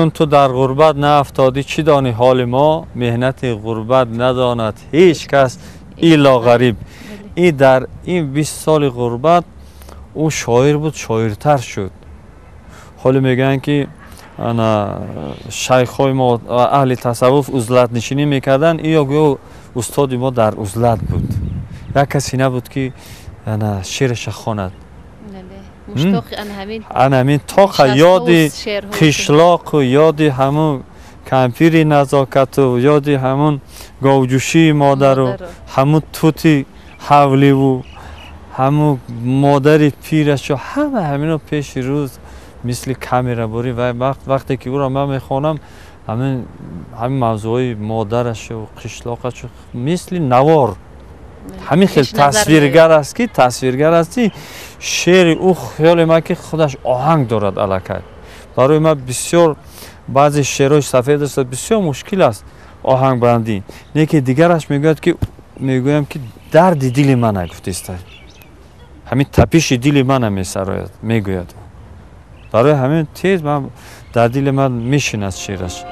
چون تو در غربت نافتادی چی دانی حال ما؟ مهنت غربت نداند هیچ کس ایلا غریب. این در این 20 سال غربت او شاعر بود، شاعرتر شد. حالا میگن که انا شیخای ما اهل تصوف عزلت نشینی میکردن، این گویا استاد ما در عزلت بود. یک کسی نبود که انا شعرش خواند. مشتاق همین تاخ یاد قشلاق و یاد همون کمپیر نزاکت و یاد همون گوجوشی مادر و همون توتی حولی و همون مادر پیرش و همینو پیش روز مثل کامیرا باری و وقتی که او را من میخوانم همین موضوعی مادرش و قشلاقش مثل نوار همین خیلی تصویرگر است که شعر او خیال ما که خودش آهنگ دارد علاقه برای ما بسیار بعضی شعرهای سفید است بسیار مشکل است آهنگ بندی نه که دیگرش میگویم که درد دل من نگفته است همین تپش دل من میسراید میگوید برای همین تیز من در دل من میشینه شعرش.